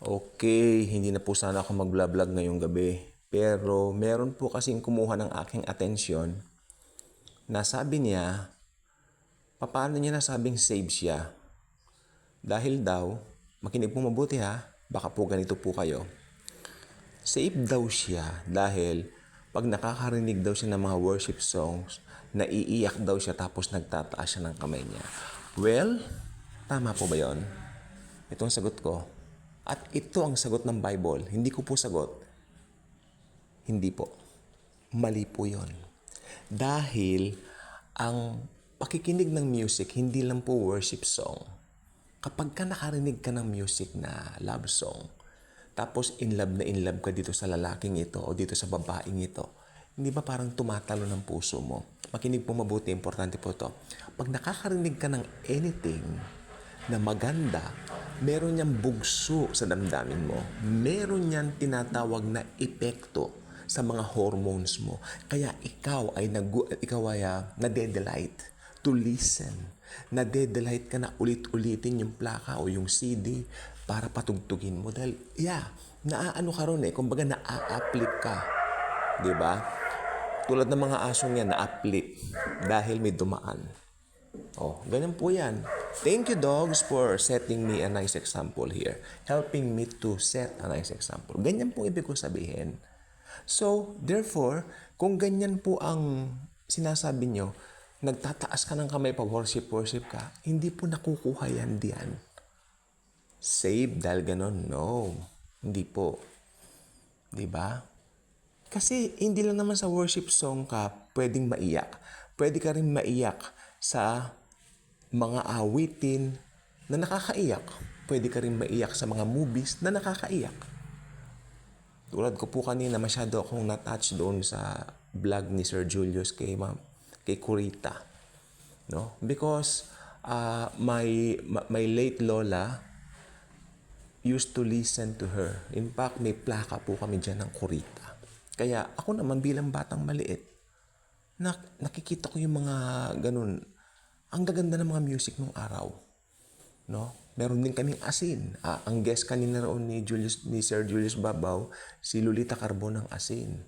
Okay, hindi na po sana ako mag-vlog ngayong gabi. Pero meron po kasing kumuha ng aking atensyon na sabi niya, paano niya nasabing save siya? Dahil daw, makinig po mabuti ha, baka po ganito po kayo. Save daw siya dahil pag nakakarinig daw siya ng mga worship songs, naiiyak daw siya tapos nagtataas siya ng kamay niya. Well, tama po ba yon? Ito ang sagot ko. At ito ang sagot ng Bible. Hindi ko po sagot. Hindi po. Mali po yon. Dahil ang pakikinig ng music, hindi lang po worship song. Kapag ka nakarinig ka ng music na love song, tapos in love ka dito sa lalaking ito o dito sa babaeng ito, hindi ba parang tumatalo ng puso mo? Makinig po mabuti, importante po to. Pag nakakarinig ka ng anything na maganda, meron niyang bugso sa damdamin mo. Meron niyang tinatawag na epekto sa mga hormones mo. Kaya ikaw ay nade-delight to listen. Nade-delight ka na ulit-ulitin yung plaka o yung CD para patugtugin mo. Dahil, naaano ka ron kumbaga naa-uplift ka. Diba? Tulad ng mga asong yan, na-uplift dahil may dumaan. Ganyan po yan. Thank you, dogs, for setting me a nice example here. Helping me to set a nice example. Ganyan po ibig ko sabihin. So, therefore, kung ganyan po ang sinasabi nyo, nagtataas ka ng kamay pag worship ka, hindi po nakukuha yan diyan. Save dahil ganon? No. Hindi po. Diba? Kasi hindi lang naman sa worship song ka pwedeng maiyak. Pwede ka rin maiyak sa mga awitin na nakakaiyak. Pwede ka rin maiyak sa mga movies na nakakaiyak. Tulad ko po kanina, masyado akong na-touch doon sa vlog ni Sir Julius kay Kurita. No? Because my late lola used to listen to her. In fact, may plaka po kami dyan ng Kurita. Kaya ako naman bilang batang maliit, nakikita ko yung mga ganun. Ang gaganda ng mga music nung araw. No? Meron din kaming asin. Ang guest kanina roon ni Sir Julius Babaw, si Lolita Carbon ng asin.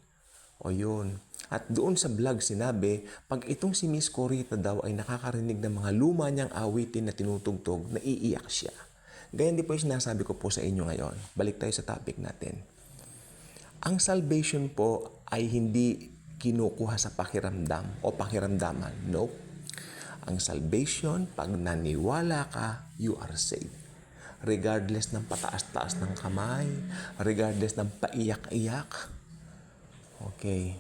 O yun. At doon sa vlog sinabi, pag itong si Miss Corita daw ay nakakarinig ng mga luma niyang awitin na tinutugtog, naiiyak siya. Ganyan din po yung sinasabi ko po sa inyo ngayon. Balik tayo sa topic natin. Ang salvation po ay hindi kinukuha sa pakiramdam o pakiramdaman. Nope. Ang salvation, pag naniwala ka, you are saved. Regardless ng pataas-taas ng kamay, regardless ng paiyak-iyak. Okay.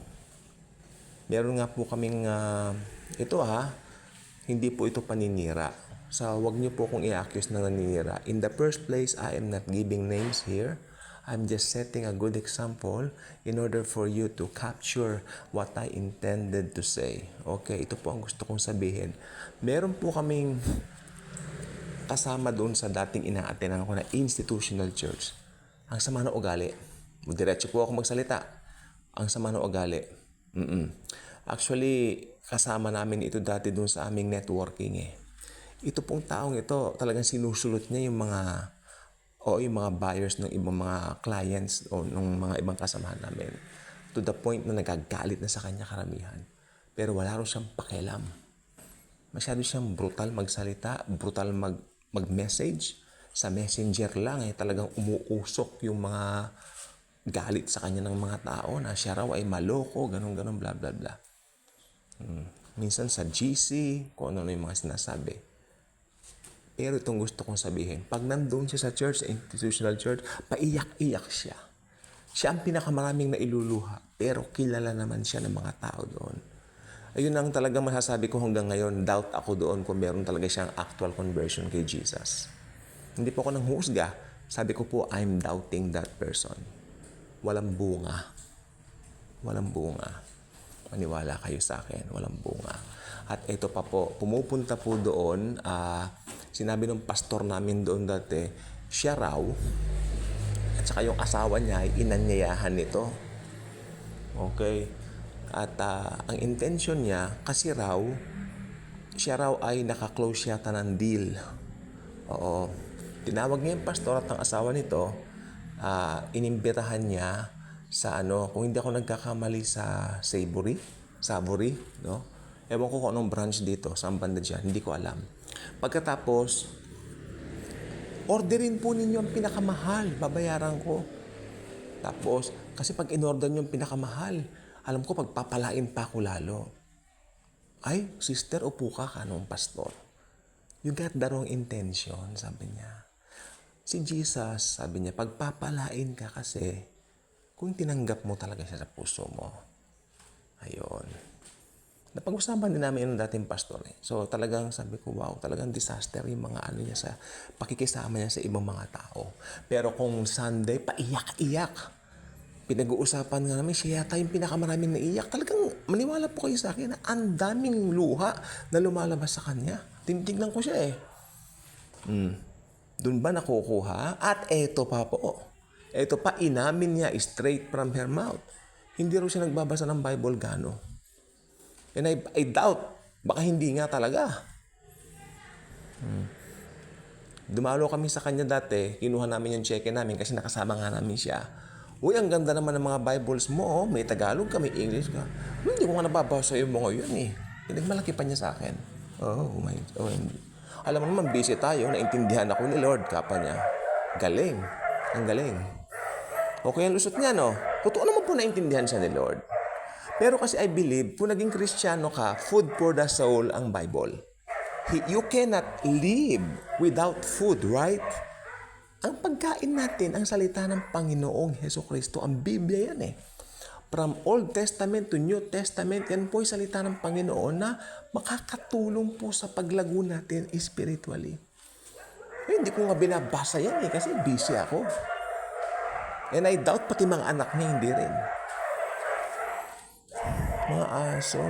Meron nga po kaming, hindi po ito paninira. Wag niyo po kung i-accuse na naninira. In the first place, I am not giving names here. I'm just setting a good example in order for you to capture what I intended to say. Okay, ito po ang gusto kong sabihin. Meron po kaming kasama doon sa dating ina-attenan ko na institutional church. Ang sama ng ugali. Diretso po ako magsalita. Ang sama ng ugali. Actually, kasama namin ito dati doon sa aming networking Ito pong taong ito, talagang sinusulot niya yung mga buyers ng ibang mga clients o ng mga ibang kasamahan namin. To the point na nagagalit na sa kanya karamihan. Pero wala rin siyang pakialam. Masyado siyang brutal magsalita, brutal mag-message. Sa messenger lang talagang umuusok yung mga galit sa kanya ng mga tao na siya raw ay maloko, ganun-ganun, bla bla bla. Minsan sa GC, kung ano yung mga sinasabi. Pero itong gusto kong sabihin, pag nandun siya sa church, institutional church, paiyak-iyak siya. Siya ang pinakamaraming nailuluha, pero kilala naman siya ng mga tao doon. Ayun ang talagang masasabi ko hanggang ngayon, doubt ako doon kung meron talaga siyang actual conversion kay Jesus. Hindi po ako nanghusga. Sabi ko po, I'm doubting that person. Walang bunga. Walang bunga. Maniwala kayo sa akin, walang bunga. At ito pa po, pumupunta po doon, sinabi ng pastor namin doon dati, siya raw, at saka yung asawa niya ay inanyayahan nito. Okay? At ang intention niya, kasi raw, siya raw ay nakaklose yata ng deal. Oo. Tinawag niya yung pastor at ang asawa nito inimbitahan niya sa kung hindi ako nagkakamali sa Savory, no? Ewan ko kung anong branch dito, saan banda dyan, hindi ko alam. Pagkatapos, orderin po ninyo ang pinakamahal, babayaran ko. Tapos, kasi pag in-order nyo yung pinakamahal, alam ko pagpapalain pa ako lalo. Ay, sister, upo ka, kanong pastor. You got the wrong intention, sabi niya. Si Jesus, sabi niya, pagpapalain ka kasi kung tinanggap mo talaga siya sa puso mo. Ayun. Napag-usapan din namin yung dating pastor. So talagang sabi ko, wow, talagang disaster yung mga niya sa pakikisama niya sa ibang mga tao. Pero kung Sunday, paiyak-iyak. Pinag-uusapan nga namin, siya yata yung pinakamaraming naiyak. Talagang maniwala po kayo sa akin na ang daming luha na lumalabas sa kanya. Tinignan ko siya eh. Doon ba nakukuha? At eto pa po. Eto pa, inamin niya straight from her mouth. Hindi rin siya nagbabasa ng Bible gano. And I doubt, baka hindi nga talaga. Dumalo kami sa kanya dati, kinuha namin yung cheque namin kasi nakasama nga namin siya. Uy, ang ganda naman ng mga Bibles mo, may Tagalog ka, may English ka. Hindi ko nga nababasa yung mga yun eh. Pinagmalaki pa niya sa akin. Alam mo naman, busy tayo, naintindihan ako ni Lord, kapa niya. Galing, ang galing. Okay ang lusot niya, no? Totoo naman po naintindihan siya ni Lord. Pero kasi I believe, kung naging Kristiyano ka, food for the soul ang Bible. You cannot live without food, right? Ang pagkain natin, ang salita ng Panginoong Hesukristo, ang Biblia yan eh. From Old Testament to New Testament, yan po yung salita ng Panginoon na makakatulong po sa paglago natin spiritually. Hindi ko nga binabasa yan eh, kasi busy ako. And I doubt pati mga anak niya hindi rin. Mga aso,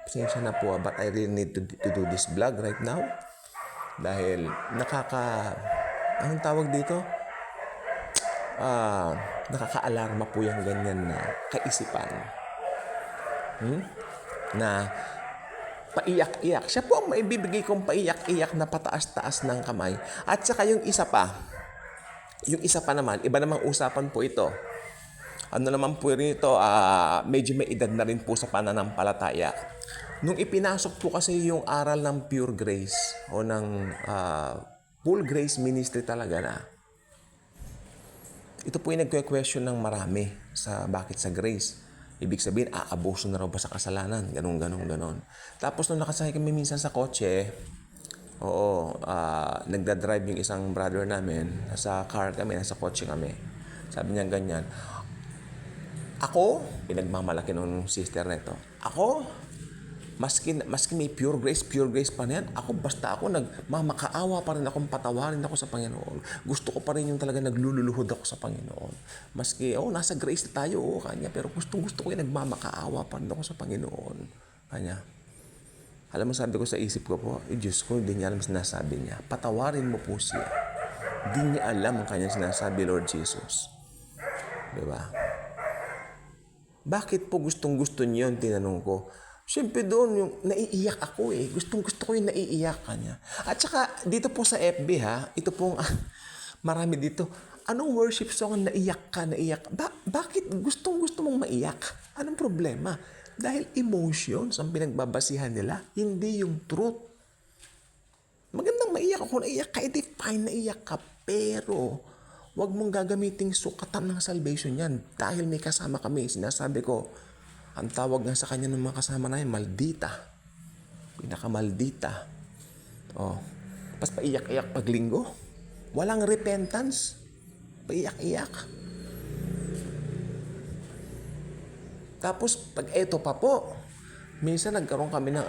pasensya na po but I really need to do this vlog right now. Dahil anong tawag dito? Nakaka-alarma po yung ganyan na kaisipan. Na paiyak-iyak. Siya po ang maibibigay kong paiyak-iyak na pataas-taas ng kamay. At saka yung isa pa naman, iba namang usapan po ito. Ano naman po rito, medyo may edad na rin po sa pananampalataya. Nung ipinasok po kasi yung aral ng Pure Grace o ng Full Grace Ministry talaga na, ito po yung nagque-question ng marami sa bakit sa grace. Ibig sabihin, aabuso na raw ba sa kasalanan? Ganon. Tapos nung nakasakay kami minsan sa kotse, nagdadrive yung isang brother namin, nasa car kami, nasa kotse kami. Sabi niya ganyan, ako, pinagmamalaki nung sister neto, ako, maski may pure grace pa na yan, basta ako nagmamakaawa pa rin akong patawarin ako sa Panginoon. Gusto ko pa rin yung talaga naglululuhod ako sa Panginoon. Maski, nasa grace tayo, kanya, pero gusto ko yung nagmamakaawa pa rin ako sa Panginoon. Kanya, alam mo, sabi ko sa isip ko po, Diyos ko, hindi niya alam sinasabi niya. Patawarin mo po siya. Hindi niya alam ang kanyang sinasabi, Lord Jesus. Diba? Bakit po gustong-gusto niyo yung tinanong ko? Siyempre doon yung naiiyak ako eh. Gustong-gusto ko yung naiiyak kanya. At saka dito po sa FB ito pong marami dito. Anong worship song ang naiyak ka? Bakit gustong-gusto mong maiyak? Anong problema? Dahil emotions ang pinagbabasihan nila, hindi yung truth. Magandang maiyak ako, naiyak ka, fine, naiyak ka, pero huwag mong gagamiting sukatan ng salvation yan dahil may kasama kami. Sinasabi ko, ang tawag nga sa kanya ng mga kasama na yan, maldita. Pinakamaldita. Pas paiyak-iyak pag linggo. Walang repentance. Paiyak-iyak. Tapos pag eto pa po, minsan nagkaroon kami ng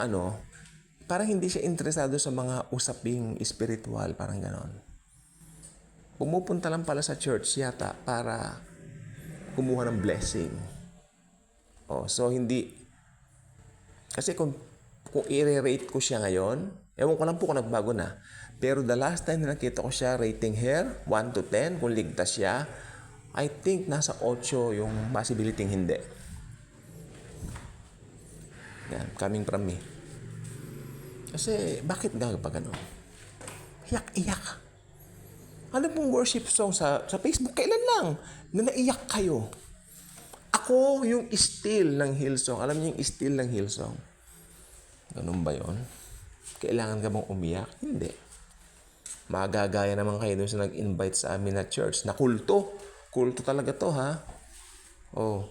parang hindi siya interesado sa mga usaping spiritual, parang ganon. Pumupunta lang pala sa church yata para kumuha ng blessing. So hindi, kasi kung i-rate ko siya ngayon, ewan ko lang po kung nagbago na, pero the last time na nakita ko siya, rating her, 1 to 10, kung ligtas siya, I think nasa 8 yung possibility hindi. Yan, coming from me. Kasi bakit nga pa gano'n? Iyak-iyak. Ano pong worship song sa Facebook? Kailan lang na naiyak kayo? Ako yung still ng Hillsong. Alam niyo yung still ng Hillsong? Ganun ba yon? Kailangan ka bang umiyak? Hindi. Magagaya naman kayo dun sa nag-invite sa amin na church na kulto. Kulto talaga to, ha? Oh.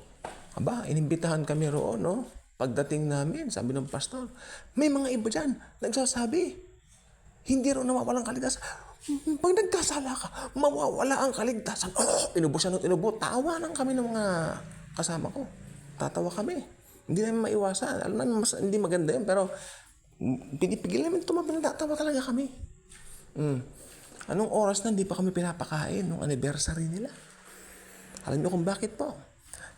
Aba, inimbitahan kami roon, no? Pagdating namin, sabi ng pastor, may mga iba dyan, nagsasabi, hindi rin nawawalang kaligtasan. Pag nagkasala ka, mawawala ang kaligtasan. Oh, inubo siya ng inubo. Tawanan kami ng mga kasama ko. Tatawa kami. Hindi namin maiwasan. Alam namin, hindi maganda yun, pero pinipigil namin tumabi, nagtatawa talaga kami. Anong oras na hindi pa kami pinapakain nung anniversary nila? Alam niyo kung bakit po?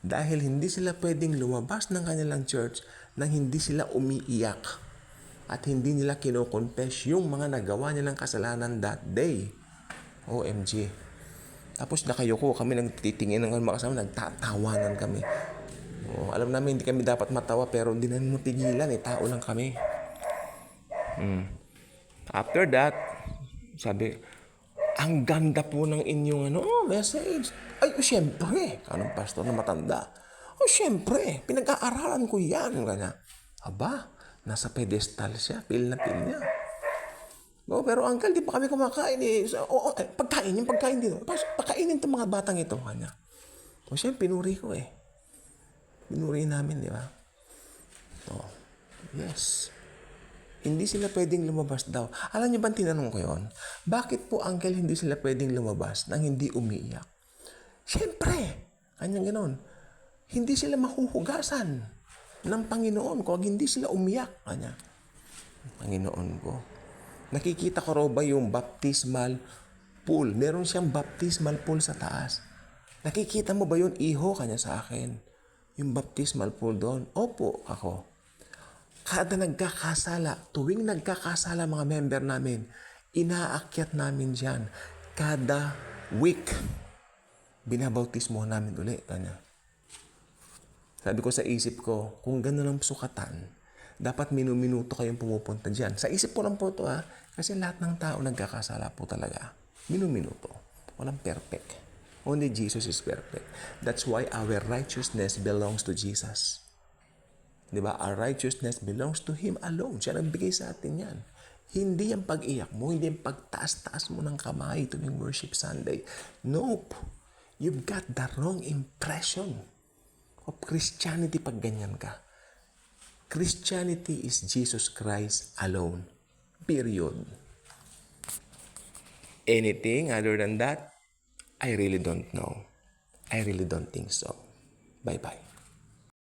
Dahil hindi sila pwedeng lumabas ng kanilang church nang hindi sila umiiyak at hindi nila kinoconfess yung mga nagawa nilang kasalanan that day. OMG. Tapos nakayuko kami nagtitingin ng mga kasama, nagtatawanan kami. Oh, alam namin hindi kami dapat matawa pero hindi namin mapigilan, tao lang kami. After that, sabi, ang ganda po ng inyong message. Ay, syempre, anong pastor na matanda? Syempre, pinag-aaralan ko yan. Kanya, aba, nasa pedestal siya, pil na pil niya. Pero uncle, di pa kami kumakain pagkain dito. Pagkainin itong mga batang ito. Kanya. Syempre, pinuri ko Pinuri namin, di ba? Yes. Hindi sila pwedeng lumabas daw. Alam niyo ba tinanong ko yon? Bakit po, uncle, hindi sila pwedeng lumabas nang hindi umiiyak? Siyempre, kanyang ganon. Hindi sila mahuhugasan ng Panginoon kung hindi sila umiyak. Kanya, Panginoon ko. Nakikita ko raw ba yung baptismal pool? Meron siyang baptismal pool sa taas. Nakikita mo ba yun, iho? Kanya sa akin. Yung baptismal pool doon. Opo, ako. Kada nagkakasala, tuwing nagkakasala mga member namin, inaakyat namin dyan. Kada week, binabautismo namin ulit. Sabi ko sa isip ko, kung gano'n ang sukatan, dapat minuminuto kayong pumupunta dyan. Sa isip ko lang po ito, kasi lahat ng tao nagkakasala po talaga. Minuminuto. Walang perfect. Only Jesus is perfect. That's why our righteousness belongs to Jesus. Diba? Our righteousness belongs to Him alone. Siya nagbigay sa atin yan. Hindi yung pag-iyak mo, hindi yung pagtaas-taas mo ng kamay tuwing worship Sunday. Nope. You've got the wrong impression of Christianity pag ganyan ka. Christianity is Jesus Christ alone. Period. Anything other than that, I really don't know. I really don't think so. Bye-bye.